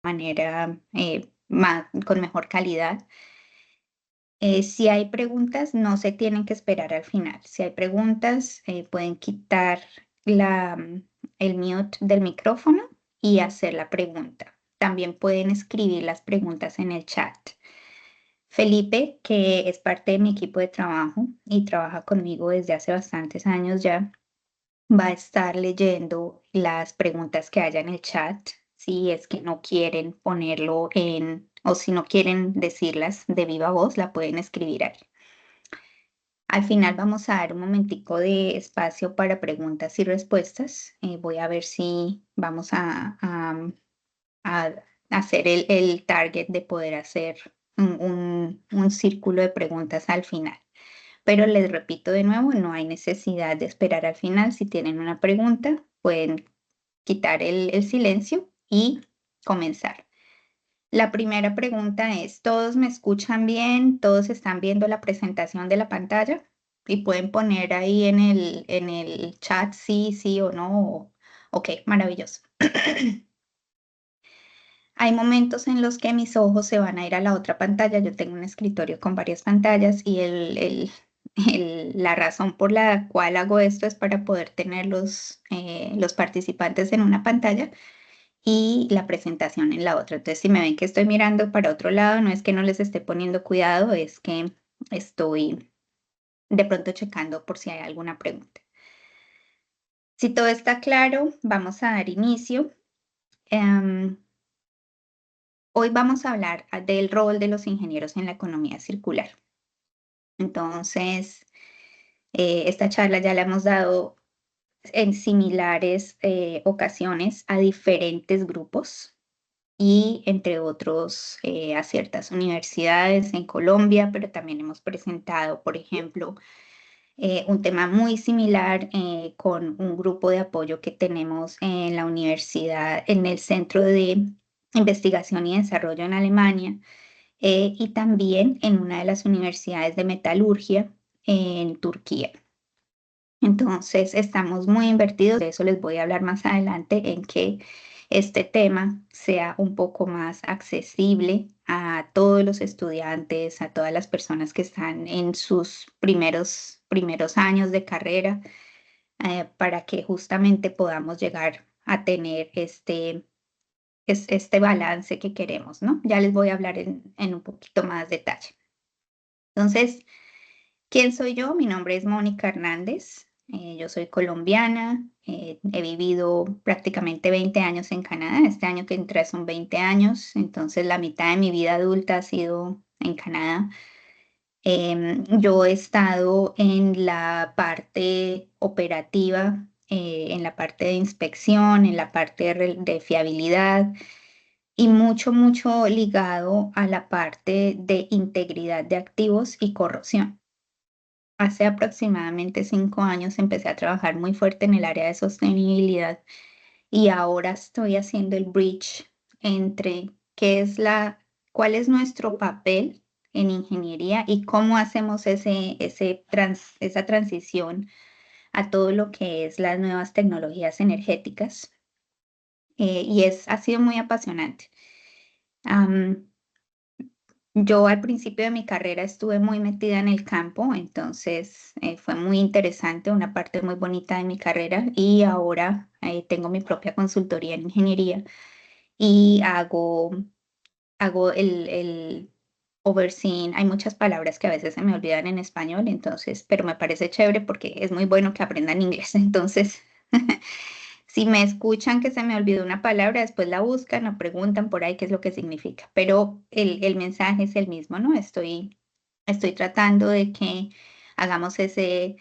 manera con mejor calidad. Si hay preguntas, no se tienen que esperar al final. Si hay preguntas, pueden quitar el mute del micrófono y hacer la pregunta. También pueden escribir las preguntas en el chat. Felipe, que es parte de mi equipo de trabajo y trabaja conmigo desde hace bastantes años ya, va a estar leyendo las preguntas que haya en el chat. Si es que no quieren ponerlo o si no quieren decirlas de viva voz, la pueden escribir ahí. Al final vamos a dar un momentico de espacio para preguntas y respuestas. Voy a ver si vamos a hacer el target de poder hacer un círculo de preguntas al final. Pero les repito de nuevo, no hay necesidad de esperar al final. Si tienen una pregunta, pueden quitar el silencio y comenzar. La primera pregunta es, ¿todos me escuchan bien? ¿Todos están viendo la presentación de la pantalla? Y pueden poner ahí en el chat sí, sí o no. Ok, maravilloso. Hay momentos en los que mis ojos se van a ir a la otra pantalla. Yo tengo un escritorio con varias pantallas y la razón por la cual hago esto es para poder tener los participantes en una pantalla y la presentación en la otra. Entonces, si me ven que estoy mirando para otro lado, no es que no les esté poniendo cuidado, es que estoy de pronto checando por si hay alguna pregunta. Si todo está claro, vamos a dar inicio. Hoy vamos a hablar del rol de los ingenieros en la economía circular. Entonces, esta charla ya la hemos dado en similares ocasiones a diferentes grupos y entre otros a ciertas universidades en Colombia, pero también hemos presentado, por ejemplo, un tema muy similar con un grupo de apoyo que tenemos en la universidad, en el Centro de Investigación y Desarrollo en Alemania, y también en una de las universidades de metalurgia en Turquía. Entonces, estamos muy invertidos, de eso les voy a hablar más adelante, en que este tema sea un poco más accesible a todos los estudiantes, a todas las personas que están en sus primeros años de carrera, para que justamente podamos llegar a tener este balance que queremos, ¿no? Ya les voy a hablar en un poquito más detalle. Entonces, ¿quién soy yo? Mi nombre es Mónica Hernández. Yo soy colombiana. He vivido prácticamente 20 años en Canadá. Este año que entré son 20 años. Entonces, la mitad de mi vida adulta ha sido en Canadá. Yo he estado en la parte operativa, en la parte de inspección, en la parte de fiabilidad y mucho ligado a la parte de integridad de activos y corrosión. Hace aproximadamente 5 años empecé a trabajar muy fuerte en el área de sostenibilidad y ahora estoy haciendo el bridge entre cuál es nuestro papel en ingeniería y cómo hacemos esa transición a todo lo que es las nuevas tecnologías energéticas. Y ha sido muy apasionante. Yo al principio de mi carrera estuve muy metida en el campo, entonces fue muy interesante, una parte muy bonita de mi carrera y ahora tengo mi propia consultoría en ingeniería y hago el overseeing. Hay muchas palabras que a veces se me olvidan en español, entonces, pero me parece chévere porque es muy bueno que aprendan inglés, entonces si me escuchan que se me olvidó una palabra, después la buscan o preguntan por ahí qué es lo que significa. Pero el mensaje es el mismo, ¿no? Estoy tratando de que hagamos ese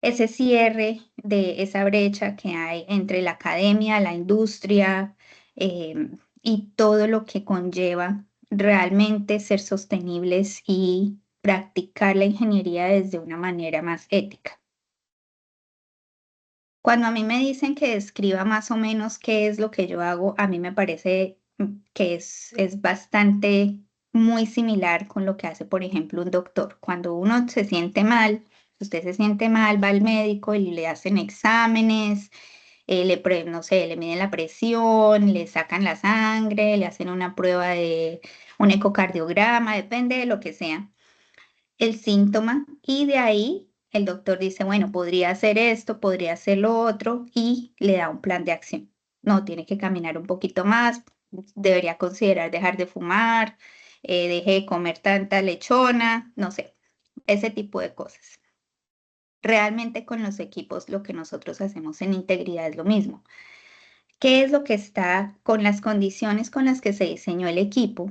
cierre de esa brecha que hay entre la academia, la industria y todo lo que conlleva realmente ser sostenibles y practicar la ingeniería desde una manera más ética. Cuando a mí me dicen que describa más o menos qué es lo que yo hago, a mí me parece que es bastante muy similar con lo que hace, por ejemplo, un doctor. Cuando uno se siente mal, usted se siente mal, va al médico y le hacen exámenes no sé, le miden la presión, le sacan la sangre, le hacen una prueba de un ecocardiograma, depende de lo que sea el síntoma, y de ahí el doctor dice, bueno, podría hacer esto, podría hacer lo otro, y le da un plan de acción. No, tiene que caminar un poquito más, debería considerar dejar de fumar, deje de comer tanta lechona, no sé, ese tipo de cosas. Realmente con los equipos lo que nosotros hacemos en integridad es lo mismo. ¿Qué es lo que está con las condiciones con las que se diseñó el equipo?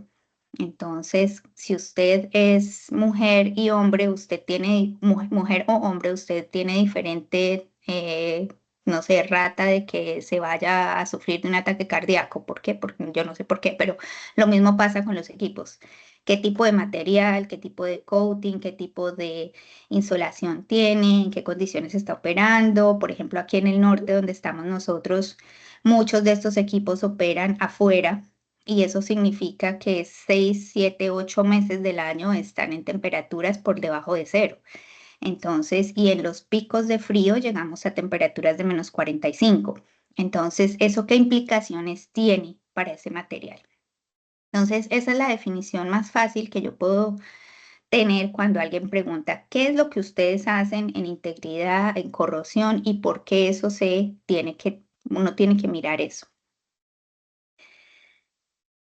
Entonces, si usted es mujer y hombre, usted tiene, mujer o hombre, usted tiene diferente, no sé, rata de que se vaya a sufrir de un ataque cardíaco. ¿Por qué? Porque yo no sé por qué, pero lo mismo pasa con los equipos. ¿Qué tipo de material, qué tipo de coating, qué tipo de insolación tiene, en qué condiciones está operando? Por ejemplo, aquí en el norte donde estamos nosotros, muchos de estos equipos operan afuera y eso significa que 6, 7, 8 meses del año están en temperaturas por debajo de cero. Entonces, y en los picos de frío llegamos a temperaturas de -45. Entonces, ¿eso qué implicaciones tiene para ese material? Entonces, esa es la definición más fácil que yo puedo tener cuando alguien pregunta, ¿qué es lo que ustedes hacen en integridad, en corrosión y por qué eso uno tiene que mirar eso?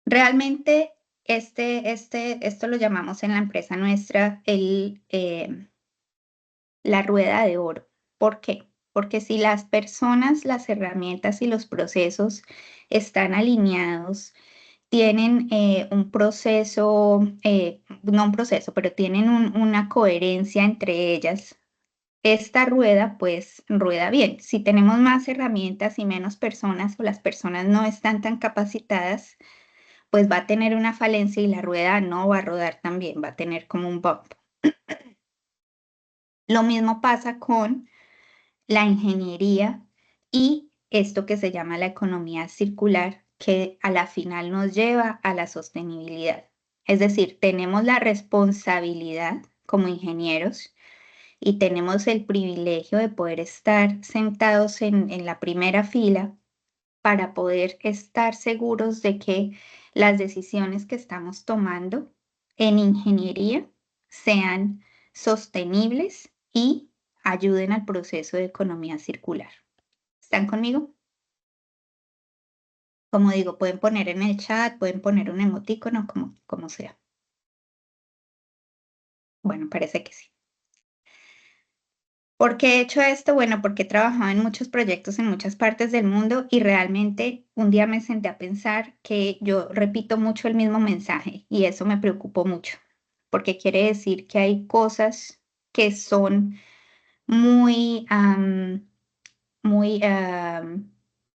Realmente, esto lo llamamos en la empresa nuestra la rueda de oro. ¿Por qué? Porque si las personas, las herramientas y los procesos están alineados, tienen un proceso, no un proceso, pero tienen una coherencia entre ellas, esta rueda pues rueda bien. Si tenemos más herramientas y menos personas o las personas no están tan capacitadas, pues va a tener una falencia y la rueda no va a rodar tan bien, va a tener como un bump. Lo mismo pasa con la ingeniería y esto que se llama la economía circular, que a la final nos lleva a la sostenibilidad. Es decir, tenemos la responsabilidad como ingenieros y tenemos el privilegio de poder estar sentados en la primera fila para poder estar seguros de que las decisiones que estamos tomando en ingeniería sean sostenibles y ayuden al proceso de economía circular. ¿Están conmigo? Como digo, pueden poner en el chat, pueden poner un emoticono, como sea. Bueno, parece que sí. ¿Por qué he hecho esto? Bueno, porque he trabajado en muchos proyectos en muchas partes del mundo y realmente un día me senté a pensar que yo repito mucho el mismo mensaje y eso me preocupó mucho, porque quiere decir que hay cosas que son muy, muy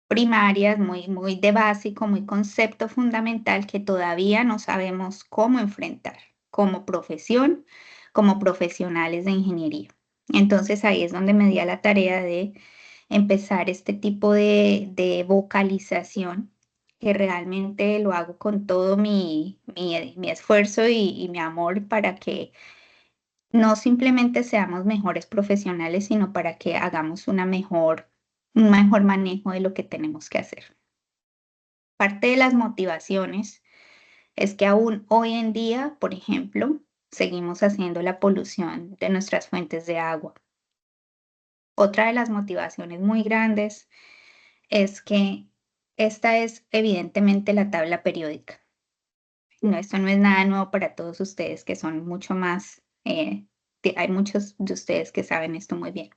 primarias, muy de básico, muy concepto fundamental que todavía no sabemos cómo enfrentar como profesión, como profesionales de ingeniería. Entonces ahí es donde me di a la tarea de empezar este tipo de vocalización, que realmente lo hago con todo mi esfuerzo y mi amor para que no simplemente seamos mejores profesionales, sino para que hagamos un mejor manejo de lo que tenemos que hacer. Parte de las motivaciones es que aún hoy en día, por ejemplo, seguimos haciendo la polución de nuestras fuentes de agua. Otra de las motivaciones muy grandes es que esta es evidentemente la tabla periódica. No, esto no es nada nuevo para todos ustedes que son mucho más, hay muchos de ustedes que saben esto muy bien.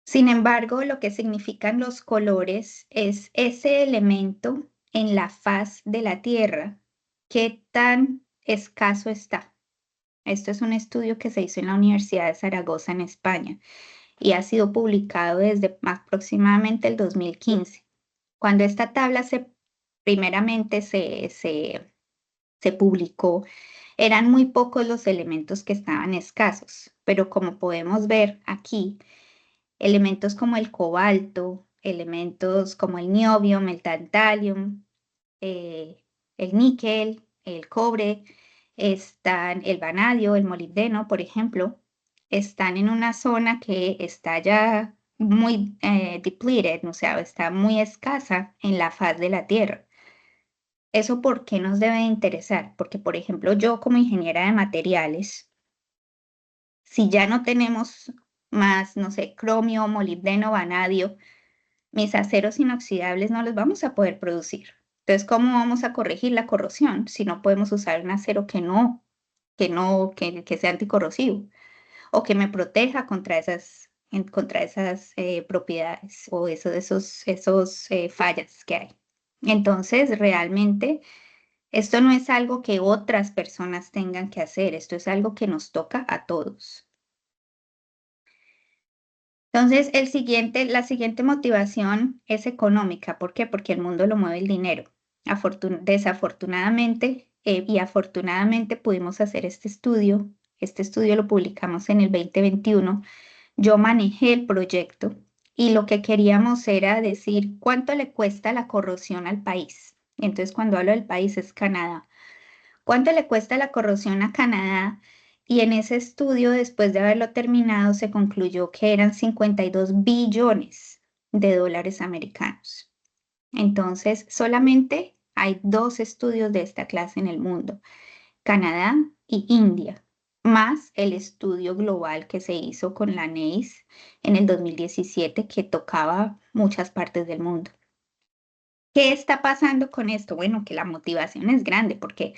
Sin embargo, lo que significan los colores es ese elemento en la faz de la Tierra, qué tan escaso está. Esto es un estudio que se hizo en la Universidad de Zaragoza, en España, y ha sido publicado desde aproximadamente el 2015. Cuando esta tabla primeramente se publicó, eran muy pocos los elementos que estaban escasos, pero como podemos ver aquí, elementos como el cobalto, elementos como el niobium, el tantalium, el níquel, el cobre, el vanadio, el molibdeno, por ejemplo, están en una zona que está ya muy depleted, o sea, está muy escasa en la faz de la Tierra. ¿Eso por qué nos debe interesar? Porque, por ejemplo, yo como ingeniera de materiales, si ya no tenemos más, no sé, cromio, molibdeno, vanadio, mis aceros inoxidables no los vamos a poder producir. Entonces, ¿cómo vamos a corregir la corrosión si no podemos usar un acero que sea anticorrosivo o que me proteja contra esas propiedades o esos fallas que hay? Entonces, realmente, esto no es algo que otras personas tengan que hacer, esto es algo que nos toca a todos. Entonces, la siguiente motivación es económica. ¿Por qué? Porque el mundo lo mueve el dinero. Desafortunadamente y afortunadamente pudimos hacer este estudio. Este estudio lo publicamos en el 2021. Yo manejé el proyecto y lo que queríamos era decir cuánto le cuesta la corrosión al país. Entonces, cuando hablo del país es Canadá. ¿Cuánto le cuesta la corrosión a Canadá? Y en ese estudio, después de haberlo terminado, se concluyó que eran 52 billones de dólares americanos. Entonces, solamente hay dos estudios de esta clase en el mundo, Canadá y India, más el estudio global que se hizo con la NEIS en el 2017 que tocaba muchas partes del mundo. ¿Qué está pasando con esto? Bueno, que la motivación es grande porque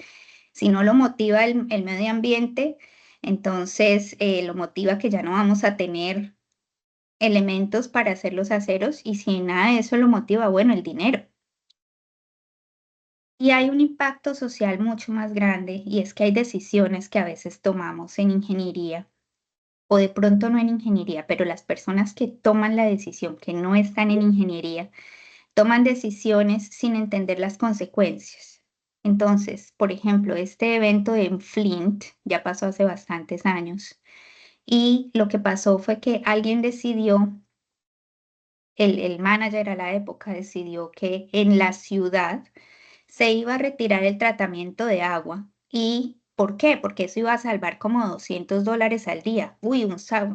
si no lo motiva el medio ambiente, entonces lo motiva que ya no vamos a tener elementos para hacer los aceros y si nada de eso lo motiva, bueno, el dinero. Y hay un impacto social mucho más grande y es que hay decisiones que a veces tomamos en ingeniería o de pronto no en ingeniería, pero las personas que toman la decisión, que no están en ingeniería, toman decisiones sin entender las consecuencias. Entonces, por ejemplo, este evento en Flint ya pasó hace bastantes años y lo que pasó fue que alguien decidió, el manager a la época decidió que en la ciudad se iba a retirar el tratamiento de agua. ¿Y por qué? Porque eso iba a salvar como $200 al día. Uy,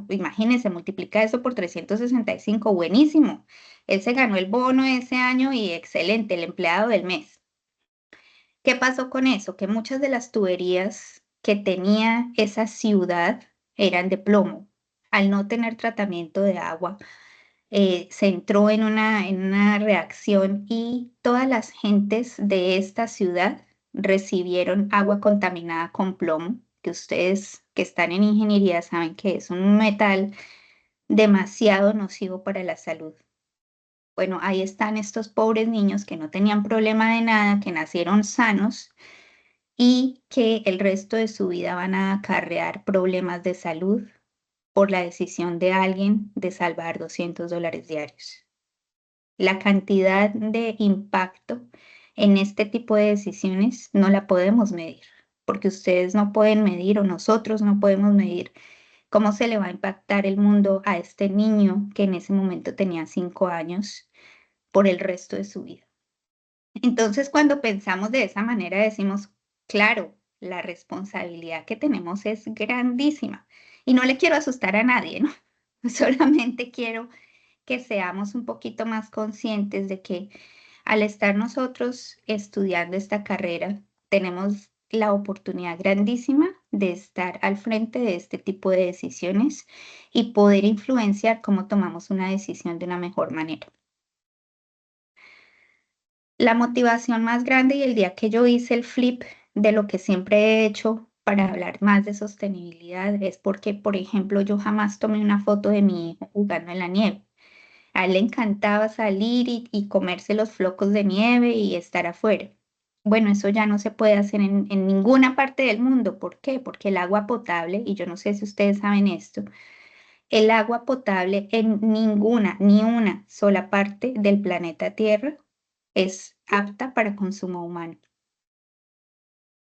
imagínense, multiplica eso por 365, buenísimo. Él se ganó el bono ese año y excelente, el empleado del mes. ¿Qué pasó con eso? Que muchas de las tuberías que tenía esa ciudad eran de plomo. Al no tener tratamiento de agua, se entró en una reacción y todas las gentes de esta ciudad recibieron agua contaminada con plomo, que ustedes que están en ingeniería saben que es un metal demasiado nocivo para la salud. Bueno, ahí están estos pobres niños que no tenían problema de nada, que nacieron sanos y que el resto de su vida van a acarrear problemas de salud por la decisión de alguien de salvar $200 diarios. La cantidad de impacto en este tipo de decisiones no la podemos medir, porque ustedes no pueden medir o nosotros no podemos medir cómo se le va a impactar el mundo a este niño que en ese momento tenía 5 años por el resto de su vida. Entonces, cuando pensamos de esa manera, decimos, claro, la responsabilidad que tenemos es grandísima. Y no le quiero asustar a nadie, ¿no? Solamente quiero que seamos un poquito más conscientes de que al estar nosotros estudiando esta carrera, tenemos la oportunidad grandísima de estar al frente de este tipo de decisiones y poder influenciar cómo tomamos una decisión de una mejor manera. La motivación más grande y el día que yo hice el flip de lo que siempre he hecho para hablar más de sostenibilidad es porque, por ejemplo, yo jamás tomé una foto de mi hijo jugando en la nieve. A él le encantaba salir y comerse los flocos de nieve y estar afuera. Bueno, eso ya no se puede hacer en ninguna parte del mundo. ¿Por qué? Porque el agua potable, y yo no sé si ustedes saben esto, el agua potable en ninguna, ni una sola parte del planeta Tierra es apta para consumo humano.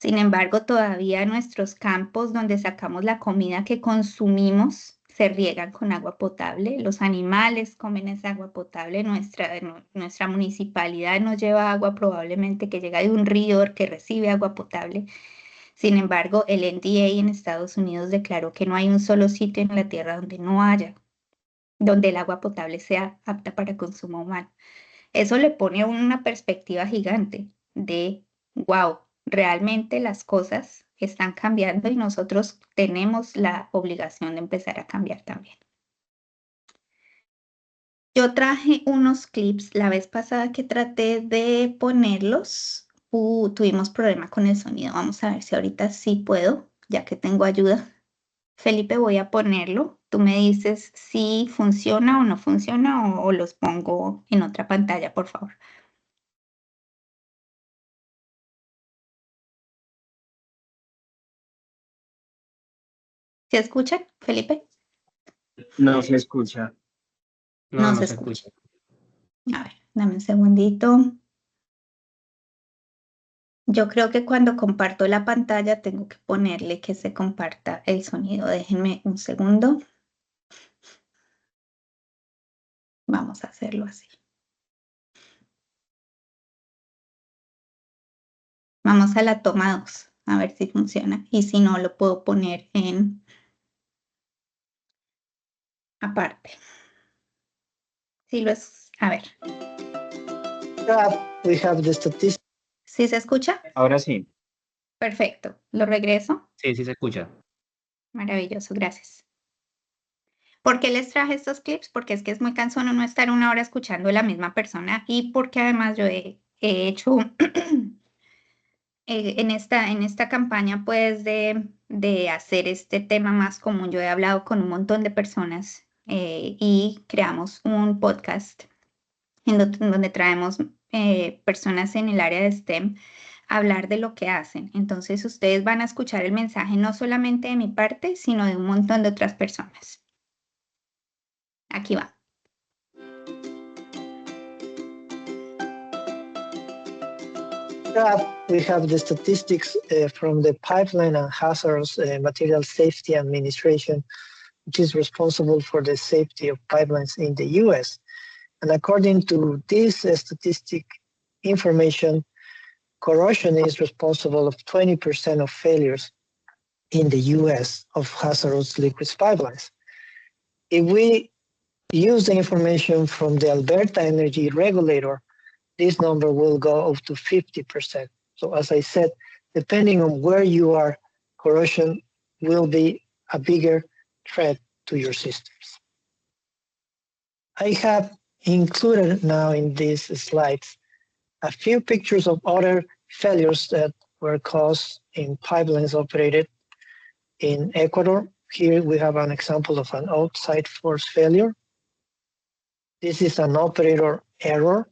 Sin embargo, todavía nuestros campos donde sacamos la comida que consumimos se riegan con agua potable. Los animales comen esa agua potable. Nuestra municipalidad nos lleva agua probablemente que llega de un río que recibe agua potable. Sin embargo, el NDA en Estados Unidos declaró que no hay un solo sitio en la Tierra donde no haya donde el agua potable sea apta para consumo humano. Eso le pone a uno una perspectiva gigante de, wow, realmente las cosas están cambiando y nosotros tenemos la obligación de empezar a cambiar también. Yo traje unos clips la vez pasada que traté de ponerlos. Tuvimos problema con el sonido. Vamos a ver si ahorita sí puedo, ya que tengo ayuda. Felipe, voy a ponerlo. Tú me dices si funciona o no funciona o los pongo en otra pantalla, por favor. ¿Se escuchan, Felipe? No se escucha. No se No se escucha. escucha. A ver, dame un segundito. Yo creo que cuando comparto la pantalla tengo que ponerle que se comparta el sonido. Déjenme un segundo. Vamos a hacerlo así. Vamos a la toma 2, a ver si funciona. Y si no, lo puedo poner en aparte. Si lo es, a ver. We have the statistics. ¿Sí se escucha? Ahora sí. Perfecto. Lo regreso. Sí, sí se escucha. Maravilloso, gracias. ¿Por qué les traje estos clips? Porque es que es muy cansón no estar una hora escuchando a la misma persona y porque además yo he hecho en esta campaña pues de hacer este tema más común. Yo he hablado con un montón de personas y creamos un podcast en donde traemos personas en el área de STEM a hablar de lo que hacen. Entonces ustedes van a escuchar el mensaje no solamente de mi parte, sino de un montón de otras personas. Aquí va. We have the statistics from the Pipeline and Hazardous Material Safety Administration, which is responsible for the safety of pipelines in the US. And according to this statistic information, corrosion is responsible of 20% of failures in the US of hazardous liquids pipelines. If we use the information from the Alberta Energy Regulator, this number will go up to 50%. So as I said, depending on where you are, corrosion will be a bigger threat to your systems. I have included now in these slides a few pictures of other failures that were caused in pipelines operated in Ecuador. Here we have an example of an outside force failure. This is an operator error.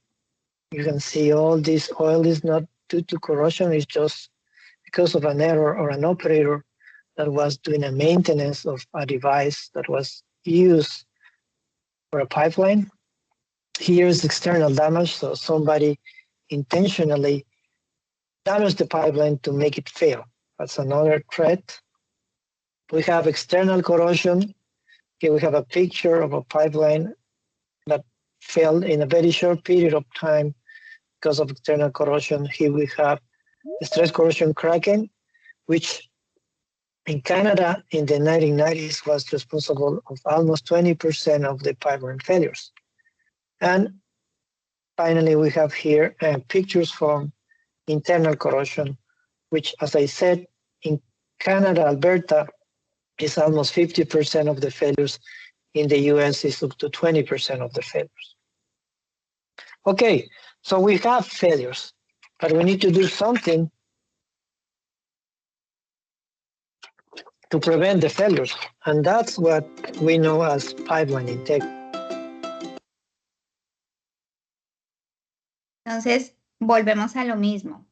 You can see all this oil is not due to corrosion, it's just because of an error or an operator that was doing a maintenance of a device that was used for a pipeline. Here's external damage, so somebody intentionally damaged the pipeline to make it fail. That's another threat. We have external corrosion. Here we have a picture of a pipeline that failed in a very short period of time because of external corrosion. Here we have stress corrosion cracking, which in Canada in the 1990s was responsible of almost 20% of the pipeline failures. And finally, we have here pictures from internal corrosion, which, as I said, in Canada, Alberta, is almost 50% of the failures. In the US, is up to 20% of the failures. Okay, so we have failures, but we need to do something to prevent the failures, and that's what we know as pipeline integrity. Entonces, volvemos a lo mismo.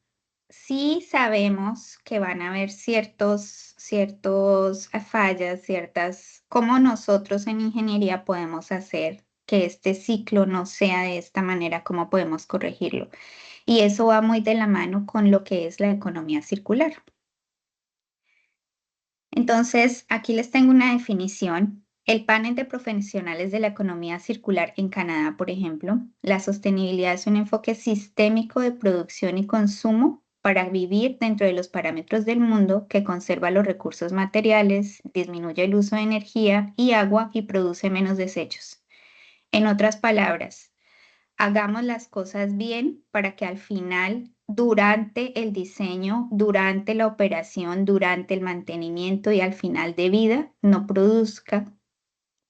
Sí sabemos que van a haber ciertos fallas, cómo nosotros en ingeniería podemos hacer que este ciclo no sea de esta manera, cómo podemos corregirlo. Y eso va muy de la mano con lo que es la economía circular. Entonces, aquí les tengo una definición. El panel de profesionales de la economía circular en Canadá, por ejemplo, la sostenibilidad es un enfoque sistémico de producción y consumo para vivir dentro de los parámetros del mundo que conserva los recursos materiales, disminuye el uso de energía y agua y produce menos desechos. En otras palabras, hagamos las cosas bien para que al final, durante el diseño, durante la operación, durante el mantenimiento y al final de vida, no produzca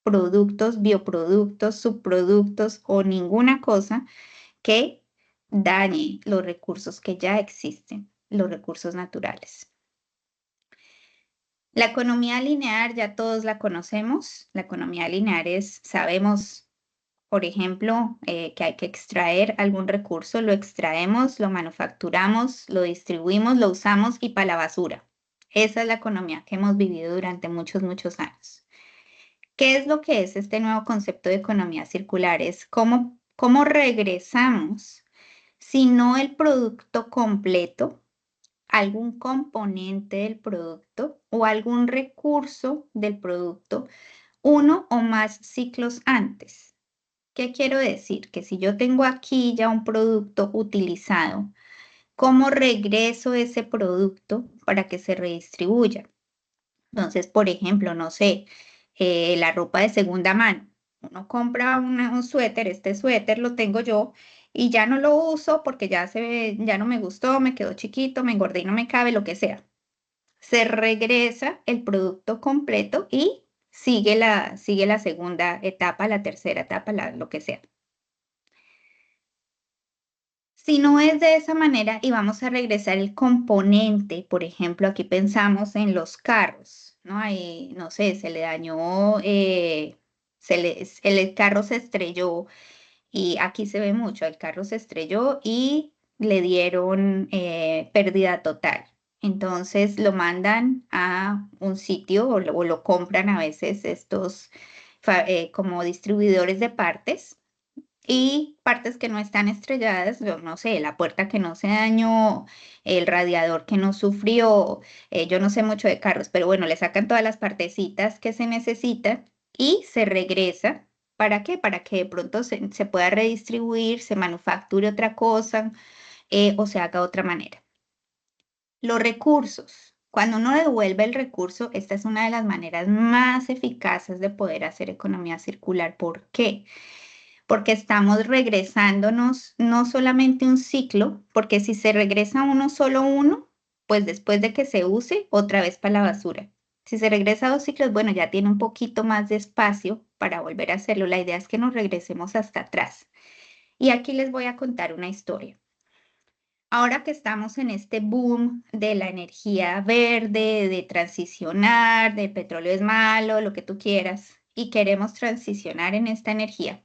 productos, bioproductos, subproductos o ninguna cosa que dañe los recursos que ya existen, los recursos naturales. La economía lineal ya todos la conocemos. La economía lineal es, sabemos, por ejemplo, que hay que extraer algún recurso, lo extraemos, lo manufacturamos, lo distribuimos, lo usamos y para la basura. Esa es la economía que hemos vivido durante muchos, muchos años. ¿Qué es lo que es este nuevo concepto de economía circular? Es cómo regresamos, si no el producto completo, algún componente del producto o algún recurso del producto, uno o más ciclos antes. ¿Qué quiero decir? Que si yo tengo aquí ya un producto utilizado, ¿cómo regreso ese producto para que se redistribuya? Entonces, por ejemplo, no sé, la ropa de segunda mano. Uno compra un suéter, este suéter lo tengo yo y ya no lo uso porque ya no me gustó, me quedó chiquito, me engordé y no me cabe, lo que sea. Se regresa el producto completo y sigue la segunda etapa, la tercera etapa, lo que sea. Si no es de esa manera y vamos a regresar el componente, por ejemplo, aquí pensamos en los carros, ¿no? Ahí, no sé, se le dañó, el carro se estrelló y aquí se ve mucho, el carro se estrelló y le dieron pérdida total. Entonces lo mandan a un sitio o lo compran a veces estos como distribuidores de partes y partes que no están estrelladas, no sé, la puerta que no se dañó, el radiador que no sufrió, yo no sé mucho de carros, pero bueno, le sacan todas las partecitas que se necesitan y se regresa. ¿Para qué? Para que de pronto se pueda redistribuir, se manufacture otra cosa o se haga de otra manera. Los recursos. Cuando uno devuelve el recurso, esta es una de las maneras más eficaces de poder hacer economía circular. ¿Por qué? Porque estamos regresándonos no solamente un ciclo, porque si se regresa solo uno, pues después de que se use, otra vez para la basura. Si se regresa 2 ciclos, bueno, ya tiene un poquito más de espacio para volver a hacerlo. La idea es que nos regresemos hasta atrás. Y aquí les voy a contar una historia. Ahora que estamos en este boom de la energía verde, de transicionar, de petróleo es malo, lo que tú quieras, y queremos transicionar en esta energía,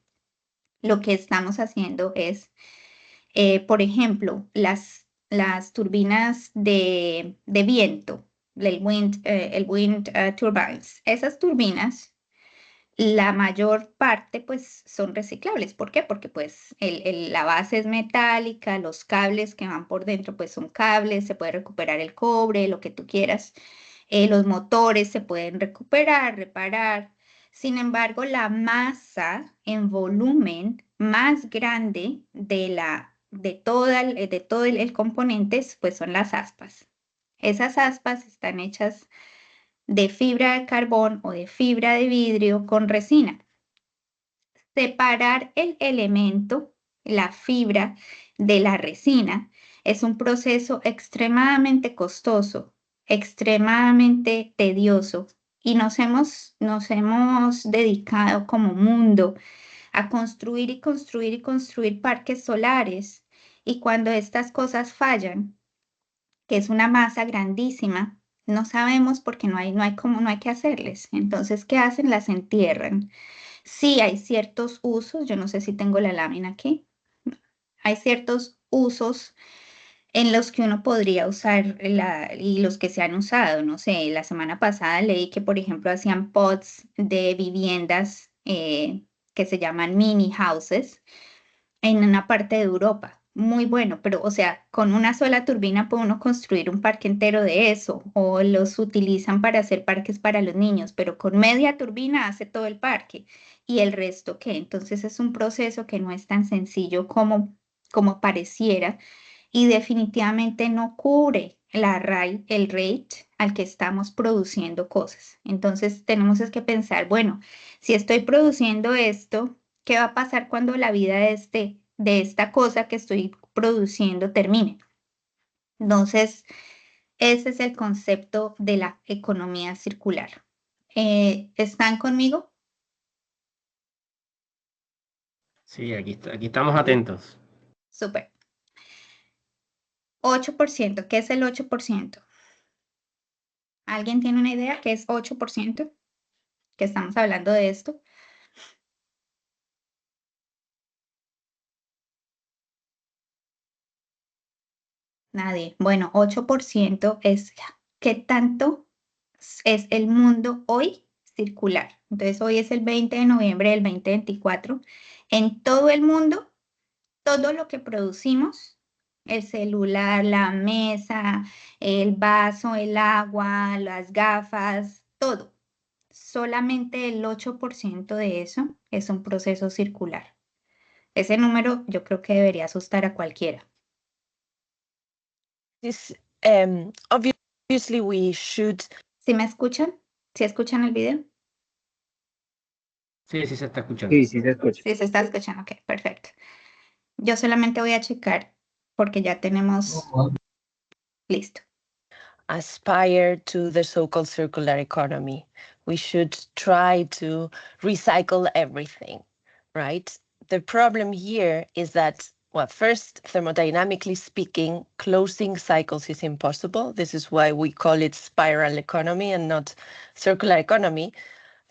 lo que estamos haciendo es, por ejemplo, las turbinas de viento, el wind turbines. Esas turbinas, la mayor parte, pues, son reciclables. ¿Por qué? Porque, pues, la base es metálica, los cables que van por dentro, pues, son cables, se puede recuperar el cobre, lo que tú quieras. Los motores se pueden recuperar, reparar. Sin embargo, la masa en volumen más grande de todo el componente, pues son las aspas. Esas aspas están hechas de fibra de carbón o de fibra de vidrio con resina. Separar el elemento, la fibra de la resina, es un proceso extremadamente costoso, extremadamente tedioso y nos hemos dedicado como mundo a construir y construir y construir parques solares. Y cuando estas cosas fallan, que es una masa grandísima, no sabemos porque no hay que hacerles. Entonces, ¿qué hacen? Las entierran. Sí, hay ciertos usos, yo no sé si tengo la lámina aquí. Hay ciertos usos en los que uno podría usar y los que se han usado. No sé, la semana pasada leí que, por ejemplo, hacían pods de viviendas que se llaman mini houses en una parte de Europa. Muy bueno, pero o sea, con una sola turbina puede uno construir un parque entero de eso, o los utilizan para hacer parques para los niños, pero con media turbina hace todo el parque. ¿Y el resto qué? Entonces es un proceso que no es tan sencillo como pareciera y definitivamente no cubre el rate al que estamos produciendo cosas. Entonces tenemos es que pensar, bueno, si estoy produciendo esto ¿Qué va a pasar cuando la vida de esta cosa que estoy produciendo termine? Entonces, ese es el concepto de la economía circular. ¿Están conmigo? Sí, aquí estamos atentos. Súper. 8%. ¿Qué es el 8%? ¿Alguien tiene una idea qué es 8%? Que estamos hablando de esto. Nadie. Bueno, 8% es qué tanto es el mundo hoy circular. Entonces, hoy es el 20 de noviembre del 2024. En todo el mundo, todo lo que producimos, el celular, la mesa, el vaso, el agua, las gafas, todo, solamente el 8% de eso es un proceso circular. Ese número yo creo que debería asustar a cualquiera. This obviously we should. ¿Sí me escuchan? ¿Sí escuchan el video? Sí, sí se está escuchando. Sí, sí se escucha. Sí, se está escuchando. Ok, perfecto. Yo solamente voy a checar porque ya tenemos listo. Aspire to the so-called circular economy. We should try to recycle everything, right? The problem here is that, well, first, thermodynamically speaking, closing cycles is impossible. This is why we call it spiral economy and not circular economy.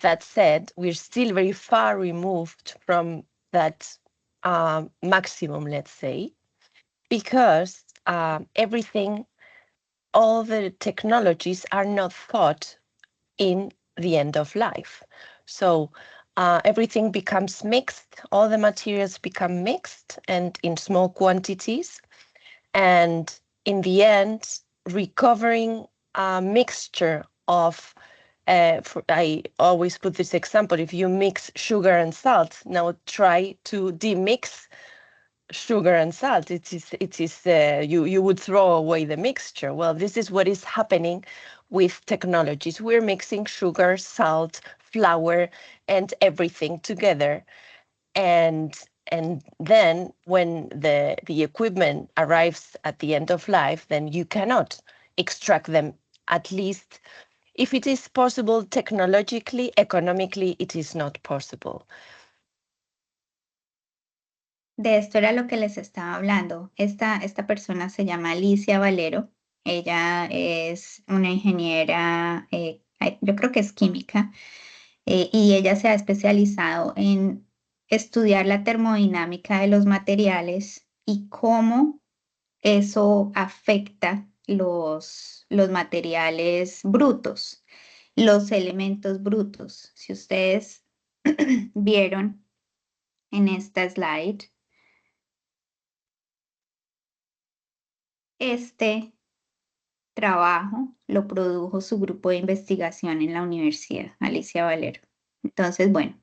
That said, we're still very far removed from that maximum, let's say, because everything, all the technologies are not thought in the end of life. So everything becomes mixed, all the materials become mixed and in small quantities. And in the end, recovering a mixture of I always put this example, if you mix sugar and salt, now try to demix sugar and salt. You would throw away the mixture. Well, this is what is happening with technologies. We're mixing sugar, salt, flour, and everything together. And then when the equipment arrives at the end of life, then you cannot extract them, at least if it is possible technologically, economically, it is not possible. De esto era lo que les estaba hablando. Esta persona se llama Alicia Valero. Ella es una ingeniera, yo creo que es química, y ella se ha especializado en estudiar la termodinámica de los materiales y cómo eso afecta los materiales brutos, los elementos brutos. Si ustedes vieron en esta slide, este trabajo lo produjo su grupo de investigación en la universidad, Alicia Valero. Entonces, bueno,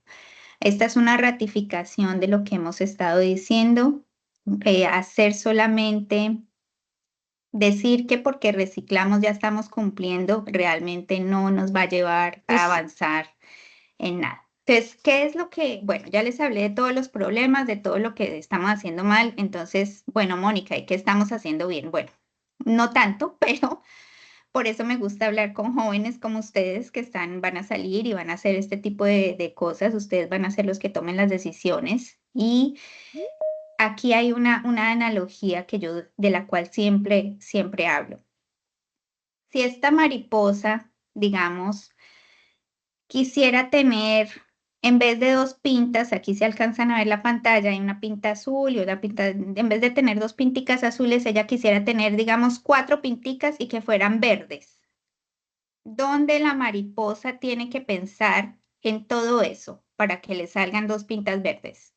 esta es una ratificación de lo que hemos estado diciendo. Hacer solamente, decir que porque reciclamos ya estamos cumpliendo, realmente no nos va a llevar a avanzar en nada. Entonces, ¿qué es lo que, bueno, ya les hablé de todos los problemas, de todo lo que estamos haciendo mal. Entonces, bueno, Mónica, ¿y qué estamos haciendo bien? Bueno, no tanto, pero por eso me gusta hablar con jóvenes como ustedes que van a salir y van a hacer este tipo de cosas. Ustedes van a ser los que tomen las decisiones. Y aquí hay una analogía de la cual siempre hablo. Si esta mariposa, digamos, quisiera tener, en vez de dos pintas, aquí se alcanzan a ver la pantalla, hay una pinta azul y una pinta, en vez de tener dos pinticas azules, ella quisiera tener, digamos, 4 pinticas y que fueran verdes. ¿Dónde la mariposa tiene que pensar en todo eso para que le salgan 2 pintas verdes?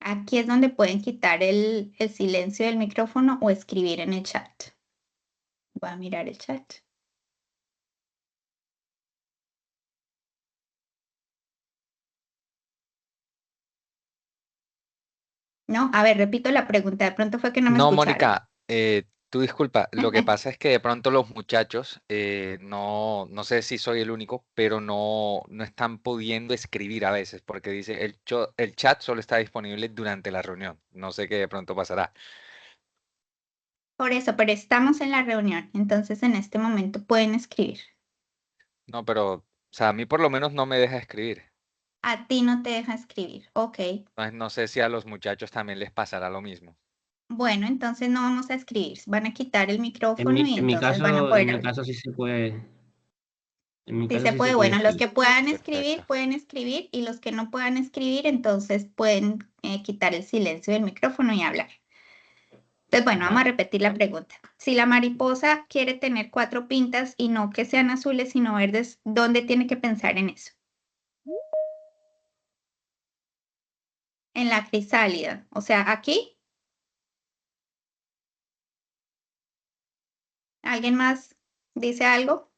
Aquí es donde pueden quitar el silencio del micrófono o escribir en el chat. Voy a mirar el chat. No, a ver, repito la pregunta. De pronto fue que no me No, escucharon. Mónica, Tú disculpa, lo que pasa es que de pronto los muchachos, no sé si soy el único, pero no están pudiendo escribir a veces, porque dice el chat solo está disponible durante la reunión. No sé qué de pronto pasará. Por eso, pero estamos en la reunión, entonces en este momento pueden escribir. No, pero, o sea, a mí por lo menos no me deja escribir. A ti no te deja escribir, ok. Entonces no sé si a los muchachos también les pasará lo mismo. Bueno, entonces no vamos a escribir, van a quitar el En micrófono y mi entonces van a caso, poder hablar. sí se puede. En mi Sí caso se sí se puede, puede bueno, los escribir. que Perfecto. pueden escribir y los que no puedan escribir, entonces pueden quitar el silencio del micrófono y hablar. Entonces, bueno, vamos a Vale. repetir la pregunta. Si la mariposa quiere tener 4 pintas y no que sean azules sino verdes, ¿dónde tiene que pensar en eso? En la crisálida, o sea, aquí. ¿Alguien más dice algo?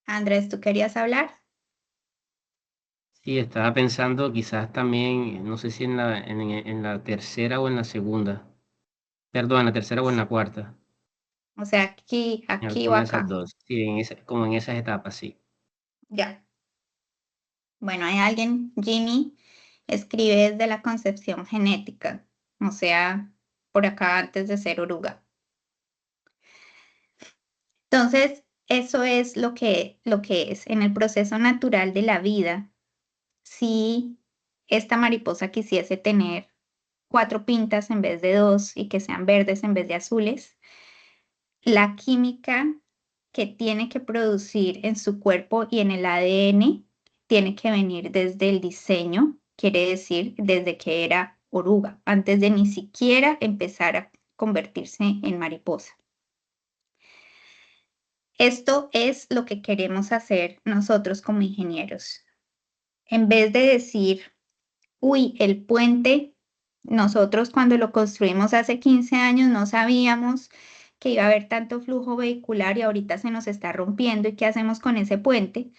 Andrés, ¿tú querías hablar? Sí, estaba pensando quizás también, no sé si en la tercera o en la segunda. Perdón, en la tercera o en la cuarta. O sea, En aquí o alguna de esas acá. dos. Sí, como en esas etapas, sí. Ya. Bueno, hay alguien, Jimmy, escribe desde la concepción genética, o sea, por acá antes de ser oruga. Entonces, eso es lo que es. En el proceso natural de la vida, si esta mariposa quisiese tener 4 pintas en vez de 2 y que sean verdes en vez de azules, la química que tiene que producir en su cuerpo y en el ADN tiene que venir desde el diseño, quiere decir desde que era oruga, antes de ni siquiera empezar a convertirse en mariposa. Esto es lo que queremos hacer nosotros como ingenieros. En vez de decir, uy, el puente, nosotros cuando lo construimos hace 15 años no sabíamos que iba a haber tanto flujo vehicular y ahorita se nos está rompiendo y qué hacemos con ese puente.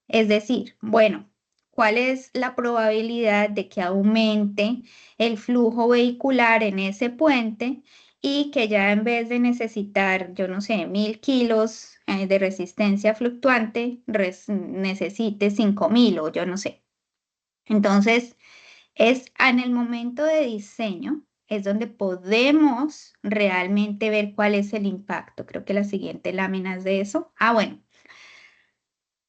Es decir, bueno, ¿cuál es la probabilidad de que aumente el flujo vehicular en ese puente y que ya en vez de necesitar, yo no sé, 1000 kilos de resistencia fluctuante, necesite 5000 o yo no sé? Entonces, es en el momento de diseño, es donde podemos realmente ver cuál es el impacto. Creo que la siguiente lámina es de eso. Bueno,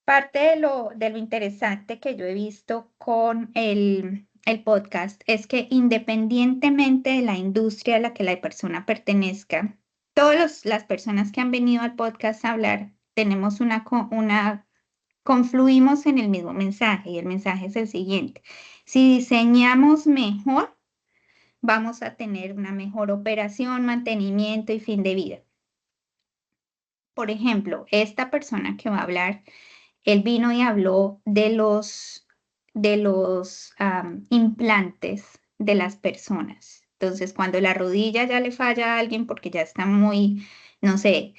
parte de lo interesante que yo he visto con el podcast es que independientemente de la industria a la que la persona pertenezca, todas las personas que han venido al podcast a hablar, tenemos confluimos en el mismo mensaje y el mensaje es el siguiente. Si diseñamos mejor, vamos a tener una mejor operación, mantenimiento y fin de vida. Por ejemplo, esta persona que va a hablar, él vino y habló de los implantes de las personas. Entonces, cuando la rodilla ya le falla a alguien porque ya está muy, no sé,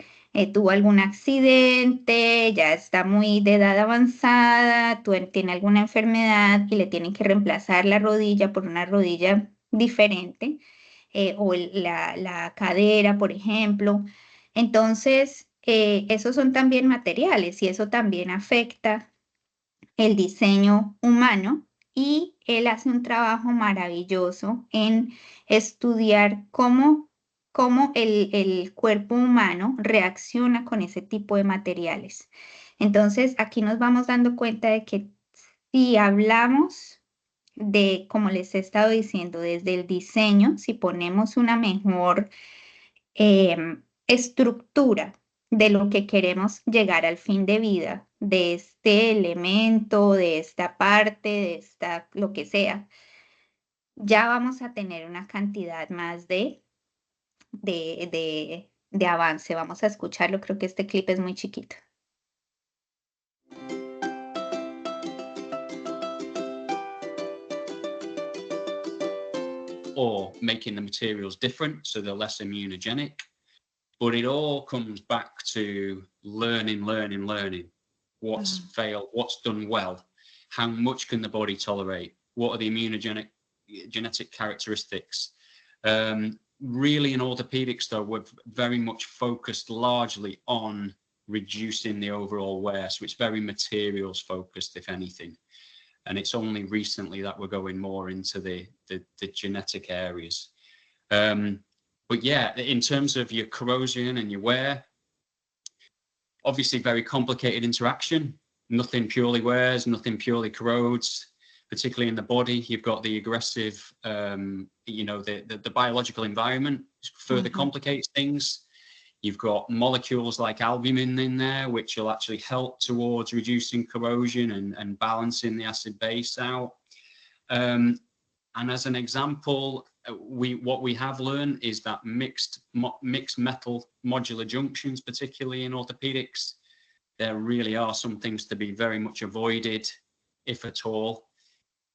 tuvo algún accidente, ya está muy de edad avanzada, tiene alguna enfermedad y le tienen que reemplazar la rodilla por una rodilla diferente, o la cadera, por ejemplo. Entonces, esos son también materiales y eso también afecta el diseño humano y él hace un trabajo maravilloso en estudiar cómo el cuerpo humano reacciona con ese tipo de materiales. Entonces, aquí nos vamos dando cuenta de que si hablamos de, como les he estado diciendo, desde el diseño, si ponemos una mejor estructura de lo que queremos llegar al fin de vida, de este elemento, de esta parte, de esta, lo que sea, ya vamos a tener una cantidad más de avance. Vamos a escucharlo, creo que este clip es muy chiquito. Or making the materials different so they're less immunogenic. But it all comes back to learning. What's failed, what's done well, how much can the body tolerate, what are the immunogenetic characteristics. Really in orthopedics though, we're very much focused largely on reducing the overall wear, so it's very materials focused, if anything, and it's only recently that we're going more into the genetic areas. But yeah, in terms of your corrosion and your wear, obviously very complicated interaction. Nothing purely wears, nothing purely corrodes, particularly in the body. You've got the aggressive, the biological environment further complicates things. You've got molecules like albumin in there, which will actually help towards reducing corrosion and balancing the acid base out. And as an example, what we have learned is that mixed metal modular junctions, particularly in orthopedics, there really are some things to be very much avoided, if at all,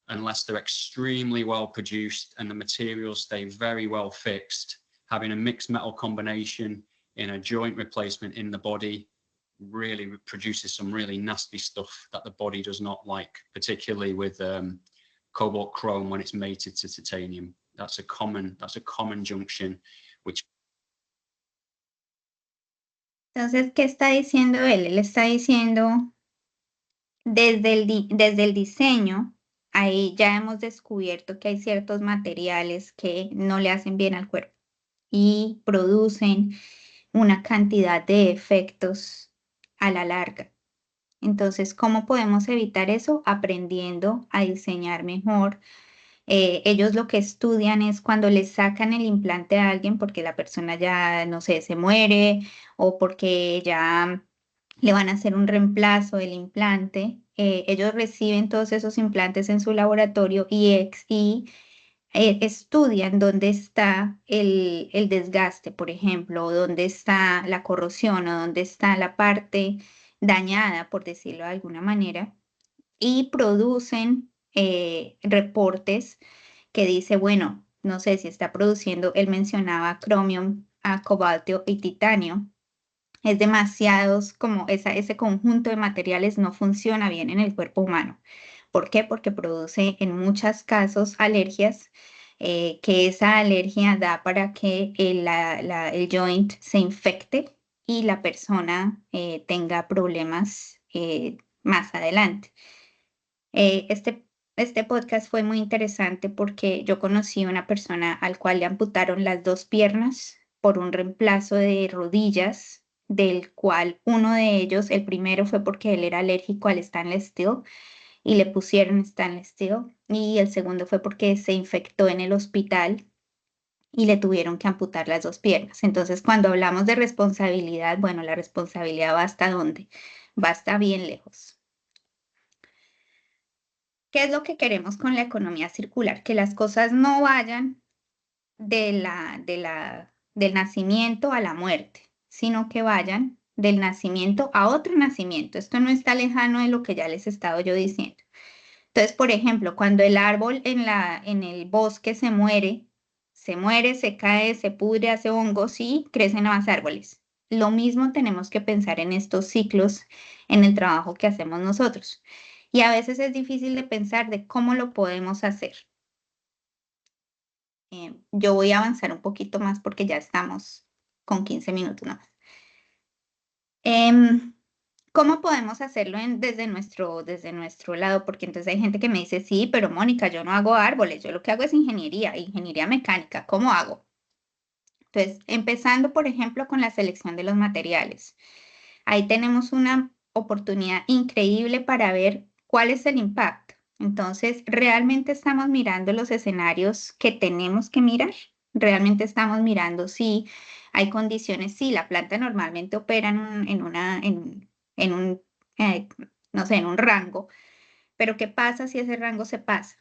unless they're extremely well produced and the materials stay very well fixed. Having a mixed metal combination in a joint replacement in the body really produces some really nasty stuff that the body does not like, particularly with cobalt chrome when it's mated to titanium. That's a common junction, which. Entonces, ¿qué está diciendo él? Él está diciendo, desde el diseño, ahí ya hemos descubierto que hay ciertos materiales que no le hacen bien al cuerpo y producen una cantidad de efectos a la larga. Entonces, ¿cómo podemos evitar eso? Aprendiendo a diseñar mejor. Ellos lo que estudian es cuando le sacan el implante a alguien porque la persona ya, no sé, se muere o porque ya le van a hacer un reemplazo del implante. Ellos reciben todos esos implantes en su laboratorio y estudian dónde está el desgaste, por ejemplo, o dónde está la corrosión o dónde está la parte dañada, por decirlo de alguna manera, y producen reportes que dice, bueno, no sé si está produciendo, él mencionaba cromium, cobalto y titanio. Es demasiados, como ese conjunto de materiales no funciona bien en el cuerpo humano. ¿Por qué? Porque produce en muchos casos alergias, que esa alergia da para que el joint se infecte y la persona tenga problemas más adelante. Este podcast fue muy interesante porque yo conocí a una persona al cual le amputaron las 2 piernas por un reemplazo de rodillas, del cual uno de ellos, el primero fue porque él era alérgico al stainless steel y le pusieron stainless steel, y el segundo fue porque se infectó en el hospital y le tuvieron que amputar las 2 piernas. Entonces, cuando hablamos de responsabilidad, bueno, la responsabilidad va hasta dónde, va hasta bien lejos. ¿Qué es lo que queremos con la economía circular? Que las cosas no vayan del nacimiento a la muerte, sino que vayan del nacimiento a otro nacimiento. Esto no está lejano de lo que ya les he estado yo diciendo. Entonces, por ejemplo, cuando el árbol en el bosque se muere, se cae, se pudre, hace hongos y crecen más árboles. Lo mismo tenemos que pensar en estos ciclos en el trabajo que hacemos nosotros. Y a veces es difícil de pensar de cómo lo podemos hacer. Yo voy a avanzar un poquito más porque ya estamos con 15 minutos más. ¿Cómo podemos hacerlo desde nuestro lado? Porque entonces hay gente que me dice, sí, pero Mónica, yo no hago árboles, yo lo que hago es ingeniería mecánica, ¿cómo hago? Entonces, empezando, por ejemplo, con la selección de los materiales. Ahí tenemos una oportunidad increíble para ver cuál es el impacto. Entonces, ¿realmente estamos mirando los escenarios que tenemos que mirar? ¿Realmente estamos mirando si hay condiciones? Sí, la planta normalmente opera en un rango, pero ¿qué pasa si ese rango se pasa?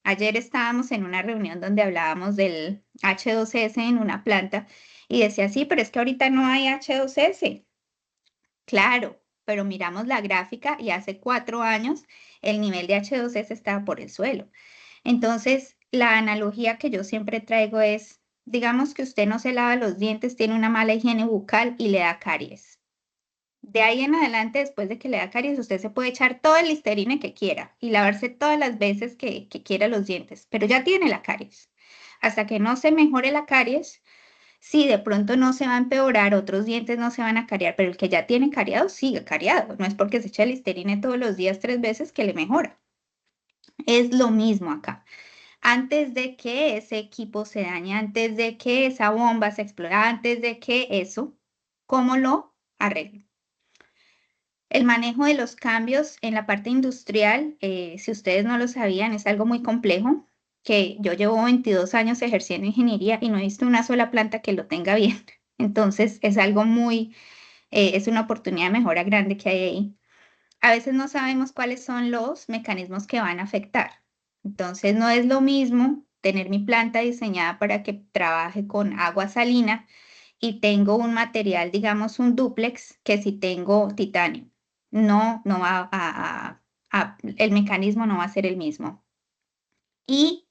Ayer estábamos en una reunión donde hablábamos del H2S en una planta y decía, sí, pero es que ahorita no hay H2S. Claro, pero miramos la gráfica y hace 4 años el nivel de H2S estaba por el suelo. Entonces, la analogía que yo siempre traigo es, digamos que usted no se lava los dientes, tiene una mala higiene bucal y le da caries. De ahí en adelante, después de que le da caries, usted se puede echar todo el Listerine que quiera y lavarse todas las veces que quiera los dientes, pero ya tiene la caries. Hasta que no se mejore la caries, sí, de pronto no se va a empeorar, otros dientes no se van a cariar, pero el que ya tiene cariado sigue cariado. No es porque se echa el Listerine todos los días 3 veces que le mejora. Es lo mismo acá. Antes de que ese equipo se dañe, antes de que esa bomba se explode, antes de que eso, ¿cómo lo arreglo? El manejo de los cambios en la parte industrial, si ustedes no lo sabían, es algo muy complejo, que yo llevo 22 años ejerciendo ingeniería y no he visto una sola planta que lo tenga bien. Entonces, es algo es una oportunidad de mejora grande que hay ahí. A veces no sabemos cuáles son los mecanismos que van a afectar. Entonces, no es lo mismo tener mi planta diseñada para que trabaje con agua salina y tengo un material, digamos, un dúplex, que si tengo titanio. No va el mecanismo no va a ser el mismo. Y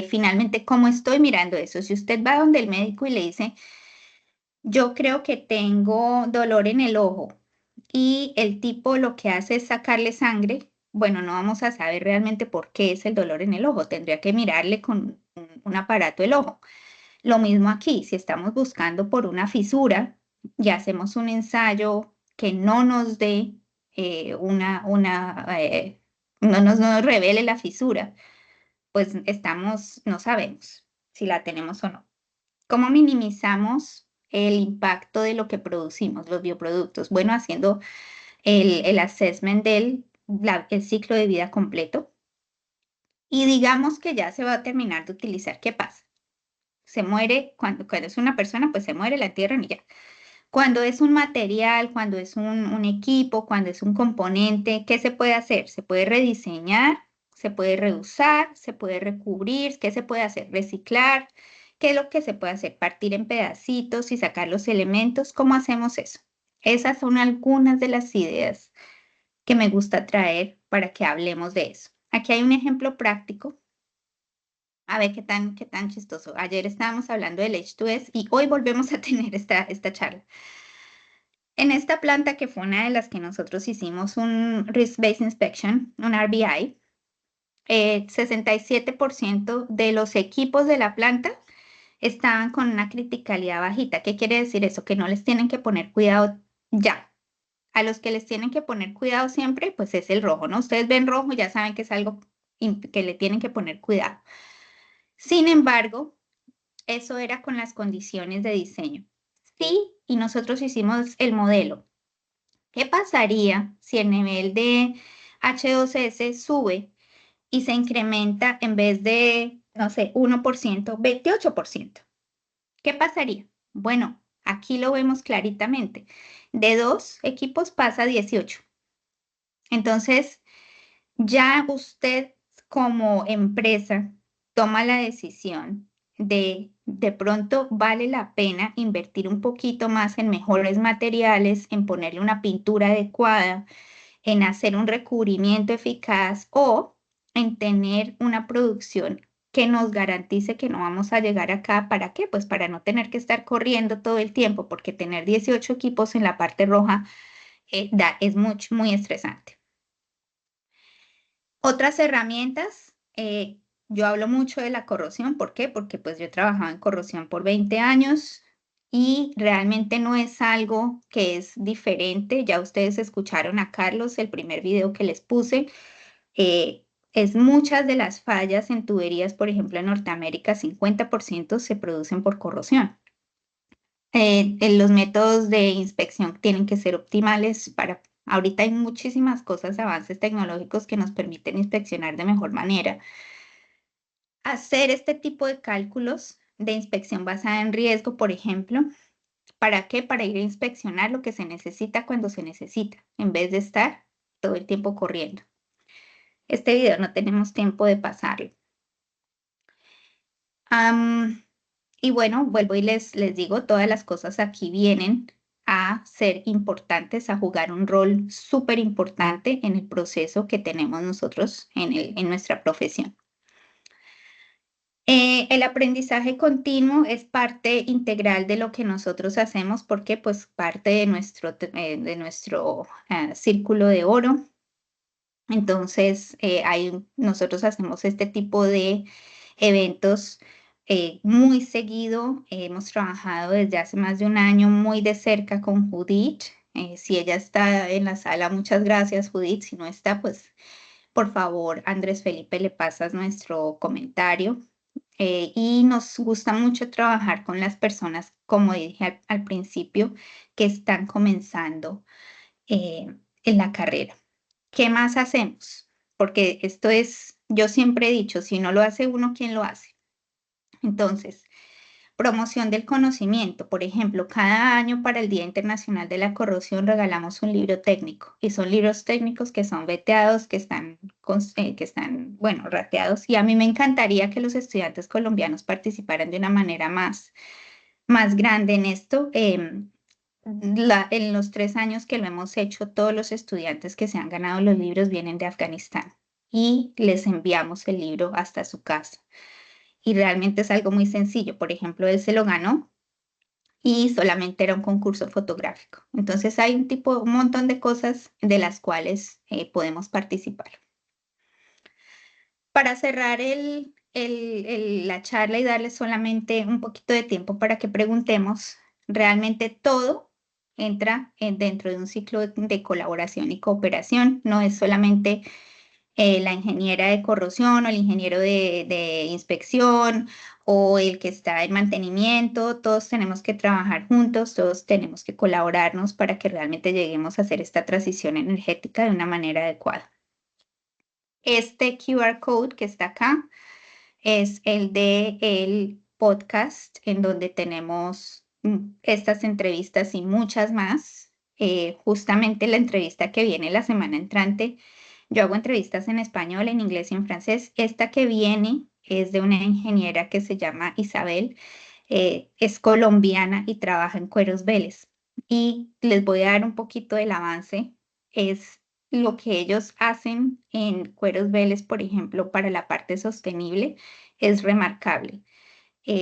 finalmente, ¿cómo estoy mirando eso? Si usted va donde el médico y le dice, yo creo que tengo dolor en el ojo y el tipo lo que hace es sacarle sangre, bueno, no vamos a saber realmente por qué es el dolor en el ojo. Tendría que mirarle con un aparato el ojo. Lo mismo aquí, si estamos buscando por una fisura y hacemos un ensayo que no nos dé no nos revele la fisura, pues no sabemos si la tenemos o no. ¿Cómo minimizamos el impacto de lo que producimos, los bioproductos? Bueno, haciendo el assessment el ciclo de vida completo. Y digamos que ya se va a terminar de utilizar. ¿Qué pasa? Se muere, cuando es una persona, pues se muere, la entierran y ya. Cuando es un material, cuando es un equipo, cuando es un componente, ¿qué se puede hacer? Se puede rediseñar, se puede reusar, se puede recubrir, ¿qué se puede hacer? Reciclar, ¿qué es lo que se puede hacer? Partir en pedacitos y sacar los elementos. ¿Cómo hacemos eso? Esas son algunas de las ideas que me gusta traer para que hablemos de eso. Aquí hay un ejemplo práctico. A ver qué tan chistoso. Ayer estábamos hablando del H2S y hoy volvemos a tener esta charla. En esta planta, que fue una de las que nosotros hicimos un Risk-Based Inspection, un RBI, 67% de los equipos de la planta estaban con una criticalidad bajita. ¿Qué quiere decir eso? Que no les tienen que poner cuidado ya. A los que les tienen que poner cuidado siempre, pues es el rojo, ¿no? Ustedes ven rojo, ya saben que es algo que le tienen que poner cuidado. Sin embargo, eso era con las condiciones de diseño. Sí, y nosotros hicimos el modelo. ¿Qué pasaría si el nivel de H2S sube y se incrementa en vez de, no sé, 1%, 28%? ¿Qué pasaría? Bueno, aquí lo vemos claritamente. De 2 equipos pasa a 18. Entonces, ya usted como empresa toma la decisión de pronto vale la pena invertir un poquito más en mejores materiales, en ponerle una pintura adecuada, en hacer un recubrimiento eficaz o en tener una producción que nos garantice que no vamos a llegar acá. ¿Para qué? Pues para no tener que estar corriendo todo el tiempo, porque tener 18 equipos en la parte roja es muy estresante. Otras herramientas, yo hablo mucho de la corrosión. ¿Por qué? Porque pues yo he trabajado en corrosión por 20 años y realmente no es algo que es diferente. Ya ustedes escucharon a Carlos, el primer video que les puse. Es muchas de las fallas en tuberías, por ejemplo, en Norteamérica, 50% se producen por corrosión. Los métodos de inspección tienen que ser optimales ahorita hay muchísimas cosas, avances tecnológicos que nos permiten inspeccionar de mejor manera. Hacer este tipo de cálculos de inspección basada en riesgo, por ejemplo, ¿para qué? Para ir a inspeccionar lo que se necesita cuando se necesita, en vez de estar todo el tiempo corriendo. Este video no tenemos tiempo de pasarlo. Y bueno, vuelvo y les digo, todas las cosas aquí vienen a ser importantes, a jugar un rol súper importante en el proceso que tenemos nosotros en nuestra profesión. El aprendizaje continuo es parte integral de lo que nosotros hacemos porque pues parte de nuestro círculo de oro. Entonces, nosotros hacemos este tipo de eventos muy seguido. Hemos trabajado desde hace más de un año muy de cerca con Judith. Si ella está en la sala, muchas gracias, Judith. Si no está, pues por favor, Andrés Felipe, le pasas nuestro comentario. Y nos gusta mucho trabajar con las personas, como dije al principio, que están comenzando en la carrera. ¿Qué más hacemos? Porque esto es, yo siempre he dicho, si no lo hace uno, ¿quién lo hace? Entonces, promoción del conocimiento. Por ejemplo, cada año para el Día Internacional de la Corrosión regalamos un libro técnico y son libros técnicos que son veteados, bueno, rateados. Y a mí me encantaría que los estudiantes colombianos participaran de una manera más grande en esto. En los 3 años que lo hemos hecho, todos los estudiantes que se han ganado los libros vienen de Afganistán y les enviamos el libro hasta su casa. Y realmente es algo muy sencillo. Por ejemplo, él se lo ganó y solamente era un concurso fotográfico. Entonces hay un montón de cosas de las cuales podemos participar. Para cerrar la charla y darles solamente un poquito de tiempo para que preguntemos, realmente todo entra dentro de un ciclo de colaboración y cooperación. No es solamente la ingeniera de corrosión o el ingeniero de inspección o el que está en mantenimiento. Todos tenemos que trabajar juntos, todos tenemos que colaborarnos para que realmente lleguemos a hacer esta transición energética de una manera adecuada. Este QR code que está acá es el del podcast en donde tenemos estas entrevistas y muchas más. Justamente la entrevista que viene la semana entrante, yo hago entrevistas en español, en inglés y en francés. Esta que viene es de una ingeniera que se llama Isabel, es colombiana y trabaja en Cueros Vélez. Y les voy a dar un poquito del avance. Es lo que ellos hacen en Cueros Vélez, por ejemplo, para la parte sostenible, es remarcable.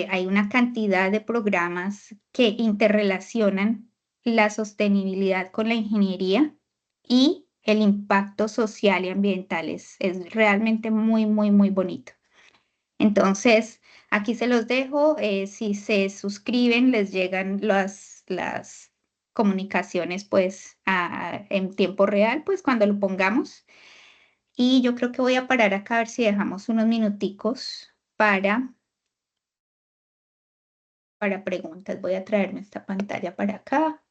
Hay una cantidad de programas que interrelacionan la sostenibilidad con la ingeniería y el impacto social y ambiental. Es realmente muy, muy, muy bonito. Entonces, aquí se los dejo. Si se suscriben, les llegan las comunicaciones pues en tiempo real, pues cuando lo pongamos. Y yo creo que voy a parar acá a ver si dejamos unos minuticos para preguntas. Voy a traerme esta pantalla para acá.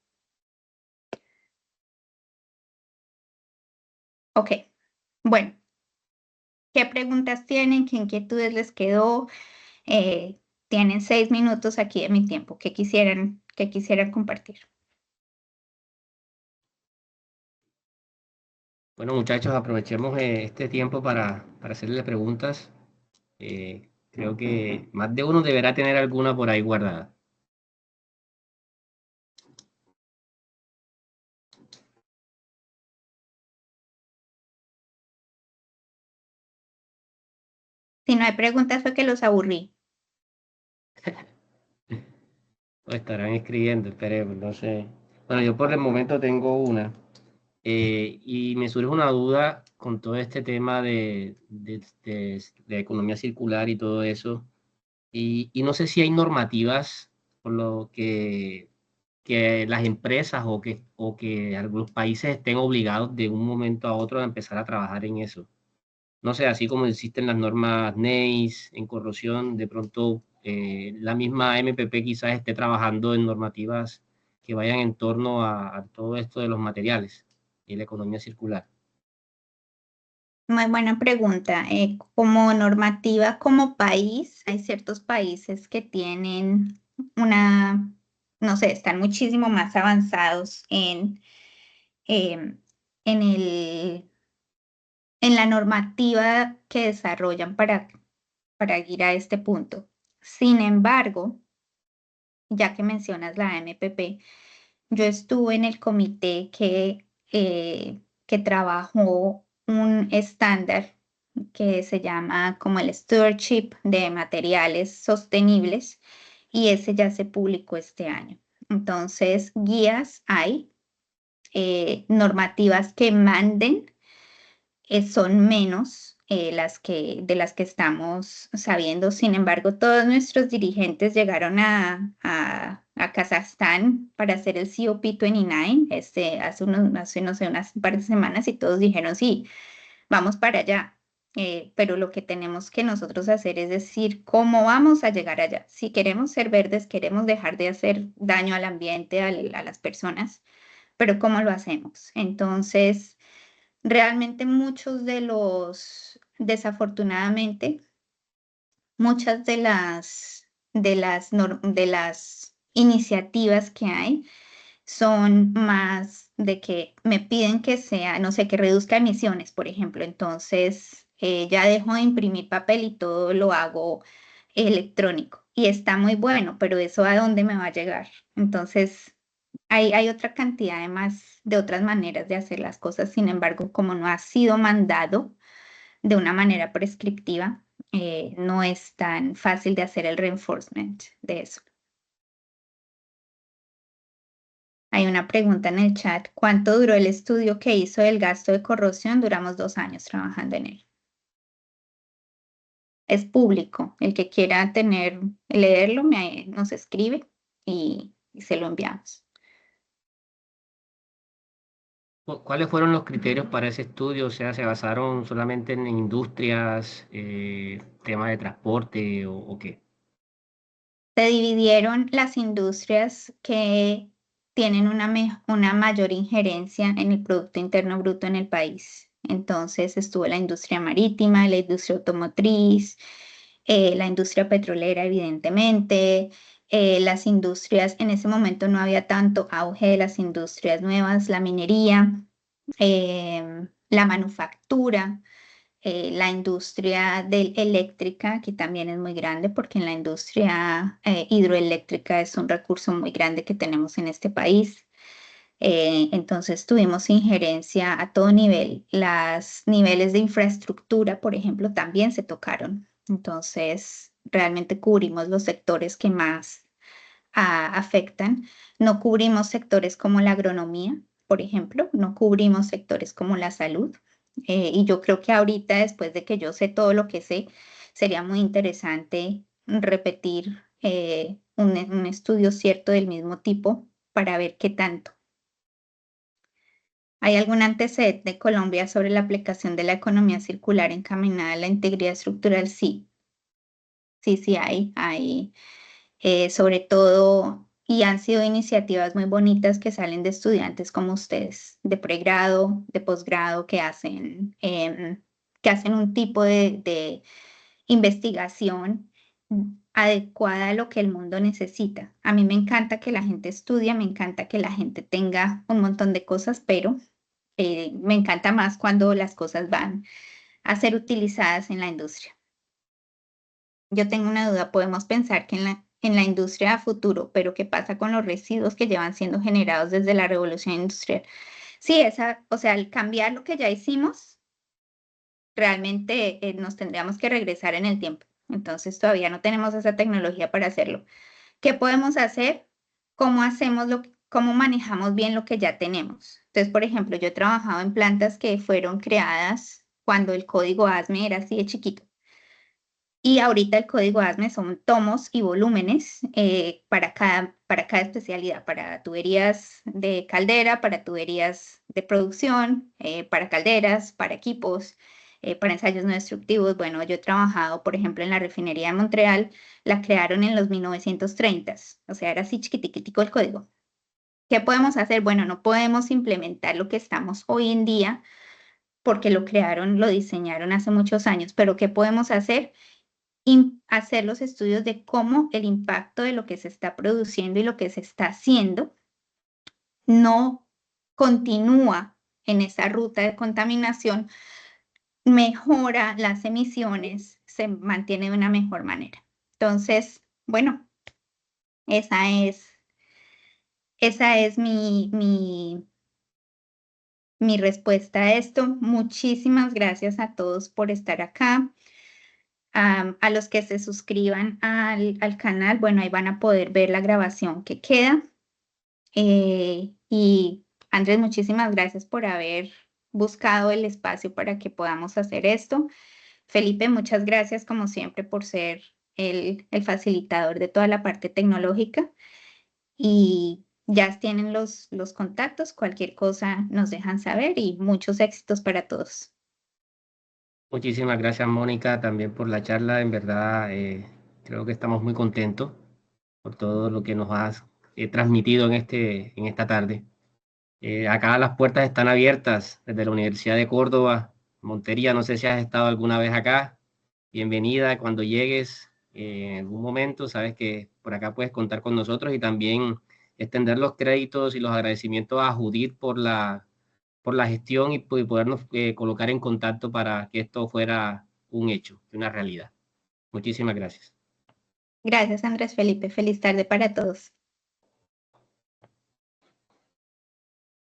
Ok, bueno, ¿qué preguntas tienen? ¿Qué inquietudes les quedó? Tienen 6 minutos aquí de mi tiempo. ¿Qué quisieran compartir? Bueno, muchachos, aprovechemos este tiempo para hacerle preguntas. Creo que más de uno deberá tener alguna por ahí guardada. Si no hay preguntas fue que los aburrí. O estarán escribiendo, esperemos, no sé. Bueno, yo por el momento tengo una. Y me surge una duda con todo este tema de economía circular y todo eso. Y no sé si hay normativas por lo que las empresas o que algunos países estén obligados de un momento a otro a empezar a trabajar en eso. No sé, así como existen las normas NEIS en corrosión, de pronto la misma MPP quizás esté trabajando en normativas que vayan en torno a todo esto de los materiales y la economía circular. Muy buena pregunta. Como normativa, como país, hay ciertos países que tienen no sé, están muchísimo más avanzados em, en en la normativa que desarrollan para ir a este punto. Sin embargo, ya que mencionas la MPP, yo estuve en el comité que trabajó un estándar que se llama como el Stewardship de Materiales Sostenibles, y ese ya se publicó este año. Entonces, guías hay, normativas que manden, son menos de las que estamos sabiendo. Sin embargo, todos nuestros dirigentes llegaron a Kazajstán para hacer el COP29 hace no sé, unas par de semanas, y todos dijeron, sí, vamos para allá. Pero lo que tenemos que nosotros hacer es decir cómo vamos a llegar allá. Si queremos ser verdes, queremos dejar de hacer daño al ambiente, a las personas, pero ¿cómo lo hacemos? Entonces, realmente desafortunadamente, muchas de las iniciativas que hay son más de que me piden que sea, no sé, que reduzca emisiones, por ejemplo. Entonces, ya dejo de imprimir papel y todo lo hago electrónico. Y está muy bueno, pero ¿eso a dónde me va a llegar? Entonces, hay otra cantidad de otras maneras de hacer las cosas. Sin embargo, como no ha sido mandado de una manera prescriptiva, no es tan fácil de hacer el reinforcement de eso. Hay una pregunta en el chat. ¿Cuánto duró el estudio que hizo del gasto de corrosión? Duramos 2 años trabajando en él. Es público. El que quiera leerlo, nos escribe y se lo enviamos. ¿Cuáles fueron los criterios para ese estudio? O sea, ¿se basaron solamente en industrias, temas de transporte o qué? Se dividieron las industrias que tienen una mayor injerencia en el Producto Interno Bruto en el país. Entonces estuvo la industria marítima, la industria automotriz, la industria petrolera, evidentemente, las industrias, en ese momento no había tanto auge de las industrias nuevas, la minería, la manufactura, la industria eléctrica, que también es muy grande, porque en la industria hidroeléctrica es un recurso muy grande que tenemos en este país. Entonces tuvimos injerencia a todo nivel. Los niveles de infraestructura, por ejemplo, también se tocaron. Entonces, realmente cubrimos los sectores que más afectan. No cubrimos sectores como la agronomía, por ejemplo, no cubrimos sectores como la salud. Y yo creo que ahorita, después de que yo sé todo lo que sé, sería muy interesante repetir un estudio cierto del mismo tipo para ver qué tanto. ¿Hay algún antecedente de Colombia sobre la aplicación de la economía circular encaminada a la integridad estructural? Sí, sí hay. Sobre todo, y han sido iniciativas muy bonitas que salen de estudiantes como ustedes, de pregrado, de posgrado, que hacen un tipo de investigación adecuada a lo que el mundo necesita. A mí me encanta que la gente estudie, me encanta que la gente tenga un montón de cosas, pero me encanta más cuando las cosas van a ser utilizadas en la industria. Yo tengo una duda, podemos pensar que en la industria a futuro, pero ¿qué pasa con los residuos que llevan siendo generados desde la revolución industrial? Sí, o sea, al cambiar lo que ya hicimos, realmente nos tendríamos que regresar en el tiempo. Entonces todavía no tenemos esa tecnología para hacerlo. ¿Qué podemos hacer? ¿Cómo manejamos bien lo que ya tenemos? Entonces, por ejemplo, yo he trabajado en plantas que fueron creadas cuando el código ASME era así de chiquito. Y ahorita el código ASME son tomos y volúmenes para cada especialidad, para tuberías de caldera, para tuberías de producción, para calderas, para equipos, para ensayos no destructivos. Bueno, yo he trabajado, por ejemplo, en la refinería de Montreal, la crearon en los 1930s, o sea, era así chiquitico el código. ¿Qué podemos hacer? Bueno, no podemos implementar lo que estamos hoy en día porque lo diseñaron hace muchos años, pero ¿qué podemos hacer? Hacer los estudios de cómo el impacto de lo que se está produciendo y lo que se está haciendo no continúa en esa ruta de contaminación, mejora las emisiones, se mantiene de una mejor manera. Entonces, bueno, esa es mi respuesta a esto. Muchísimas gracias a todos por estar acá. A los que se suscriban al canal, bueno, ahí van a poder ver la grabación que queda. Y Andrés, muchísimas gracias por haber buscado el espacio para que podamos hacer esto. Felipe, muchas gracias como siempre por ser el facilitador de toda la parte tecnológica. Y ya tienen los contactos, cualquier cosa nos dejan saber y muchos éxitos para todos. Muchísimas gracias, Mónica, también por la charla. En verdad, creo que estamos muy contentos por todo lo que nos has transmitido en esta tarde. Acá las puertas están abiertas desde la Universidad de Córdoba, Montería. No sé si has estado alguna vez acá. Bienvenida cuando llegues en algún momento. Sabes que por acá puedes contar con nosotros y también extender los créditos y los agradecimientos a Judith por la gestión y podernos colocar en contacto para que esto fuera un hecho, una realidad. Muchísimas gracias. Gracias, Andrés Felipe. Feliz tarde para todos.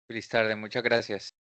Feliz tarde, muchas gracias.